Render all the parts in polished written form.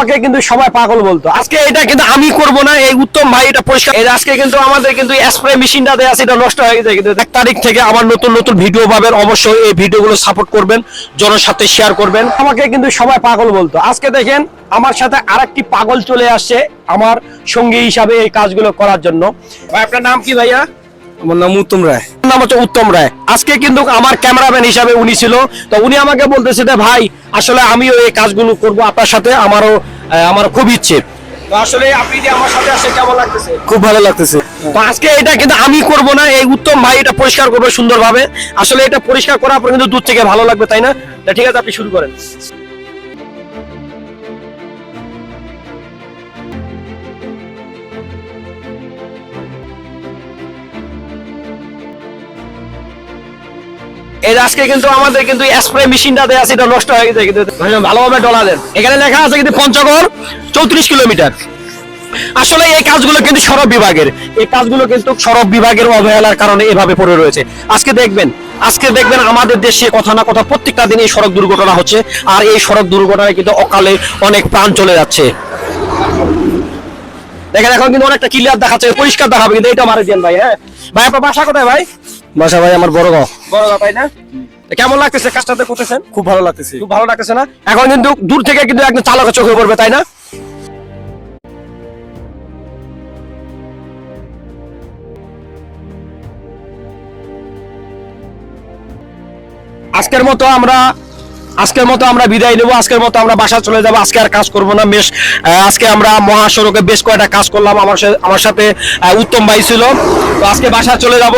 আমাকে কিন্তু সবাই পাগল বলতো। আজকে এটা কিন্তু আমি করব না, এই উত্তম ভাই এটা পরিষ্কার। আজকে কিন্তু আমাদের কিন্তু স্প্রে মেশিনটা দেয়া আছে, এটা নষ্ট হয়ে গেছে। কিন্তু 1 তারিখ থেকে আমার নতুন নতুন ভিডিও পাবেন, অবশ্যই এই ভিডিওগুলো সাপোর্ট করবেন, জনের সাথে শেয়ার করবেন। আমাকে কিন্তু সবাই পাগল বলতো। আজকে দেখেন আমার সাথে আরেকটি পাগল চলে আসছে আমার সঙ্গী হিসাবে এই কাজগুলো করার জন্য। ভাই আপনার নাম কি ভাইয়া? আমার নাম উত্তম রায়। নাম হচ্ছে উত্তম রায়। আজকে কিন্তু আমার ক্যামেরাম্যান হিসাবে উনি ছিল, তো উনি আমাকে বলতেছে যে ভাই আসলে আমিও এই কাজগুলো করব আপনার সাথে, আমারও খুব ইচ্ছে। তো আসলে আপনি যে আমার সাথে আসলে কেমন লাগতেছে? খুব ভালো লাগতেছে। তো আজকে এটা কিন্তু আমি করব না, এই উত্তম ভাই এটা পরিষ্কার করবে সুন্দরভাবে। আসলে এটা পরিষ্কার করার পর কিন্তু দূর থেকে ভালো লাগবে, তাই না? ঠিক আছে, আপনি শুরু করেন। এই আজকে কিন্তু আমাদের কিন্তু স্প্রে মেশিনটা দেয়া আছে, এটা নষ্ট হয়ে গেছে। কিন্তু ভালোভাবে ডলা দেন। এখানে লেখা আছে কিন্তু পঞ্চগড় 34 কিলোমিটার। আসলে এই কাজগুলো কিন্তু সড়ক বিভাগের, এই কাজগুলো কিন্তু সড়ক বিভাগের অবহেলার কারণে এভাবে পড়ে রয়েছে। আজকে দেখবেন আমাদের দেশে কথা না কথা প্রত্যেকটা দিন এই সড়ক দুর্ঘটনা হচ্ছে, আর এই সড়ক দুর্ঘটনায় কিন্তু অকালে অনেক প্রাণ চলে যাচ্ছে। দেখেন এখন কিন্তু অনেকটা ক্লিয়ার দেখাচ্ছে, পরিষ্কার দেখাবে। কিন্তু এটা মারে দেন ভাই। হ্যাঁ ভাই, আপনার বাসা কোথায় ভাই? বাসা ভাই আমার বড়গাঁও। বড়গাঁও, তাই না? কেমন লাগতেছে কাজটাতে করতেছেন? খুব ভালো লাগতেছে। খুব ভালো লাগতেছে না? এখন কিন্তু দূর থেকে কিন্তু একদম চালকের চোখে পড়বে, তাই না? আজকের মতো আমরা বিদায় নেব। আজকের মতো আমরা বাসা চলে যাব। আজকে আর কাজ করব না। আজকে আমরা মহাসড়কে বেশ কয়েকটা কাজ করলাম। আমার সাথে উত্তম ভাই ছিল। তো আজকে বাসা চলে যাব।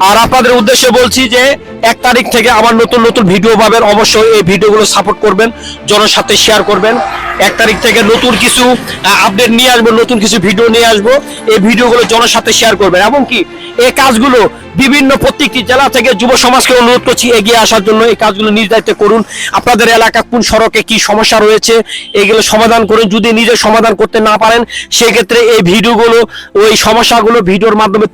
আর আপনাদের উদ্দেশ্যে বলছি যে 1 তারিখ থেকে আমার নতুন নতুন ভিডিও পাবেন, অবশ্যই এই ভিডিওগুলো সাপোর্ট করবেন, জনের সাথে শেয়ার করবেন। 1 তারিখ থেকে নতুন কিছু আপডেট নিয়ে আসবো, নতুন কিছু ভিডিও নিয়ে আসবো। এই ভিডিওগুলো জনের সাথে শেয়ার করবেন, এবং কি এই কাজগুলো বিভিন্ন প্রত্যেকটি জেলা থেকে যুব সমাজকে অনুরোধ করছি এগিয়ে আসার জন্য। এই কাজগুলো নিজ দায়িত্বে করুন। আপনাদের এলাকা কোন সড়কে কি সমস্যা রয়েছে এগুলো সমাধান করুন। যদি নিজে সমাধান করতে না পারেন সেক্ষেত্রে এই ভিডিওগুলো, ওই সমস্যাগুলো ভিডিওর মাধ্যমে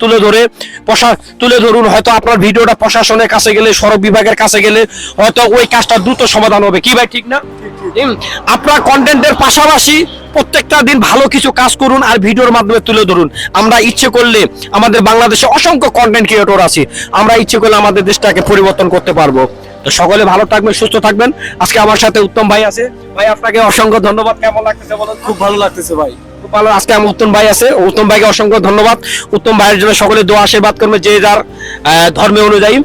তুলে ধরুন। হয়তো আপনার ভিডিওটা প্রশাসনের কাছে গেলে, সড়ক বিভাগের কাছে গেলে হয়তো ওই কাজটা দ্রুত সমাধান হবে। কি ভাই, ঠিক না? আপনার কন্টেন্টের পাশাপাশি প্রত্যেকটা দিন ভালো কিছু কাজ করুন আর ভিডিওর মাধ্যমে তুলে ধরুন। আমরা ইচ্ছে করলে, আমাদের বাংলাদেশে অসংখ্য কন্টেন্ট ক্রিয়েটর আছে, আমরা ইচ্ছে করলে আমাদের দেশটাকে পরিবর্তন করতে পারবো। তো সকলে ভালো থাকবেন, সুস্থ থাকবেন। আজকে আমার সাথে উত্তম ভাই আছে। ভাই আপনাকে অসংখ্য ধন্যবাদ। কেমন লাগতেছে বলুন? খুব ভালো লাগতেছে ভাই। খুব ভালো। আজকে আমার উত্তম ভাই আছে, উত্তম ভাইকে অসংখ্য ধন্যবাদ। উত্তম ভাইয়ের জন্য সকলে দোয়া আশীর্বাদ করবে, যে যার ধর্মে অনুযায়ী।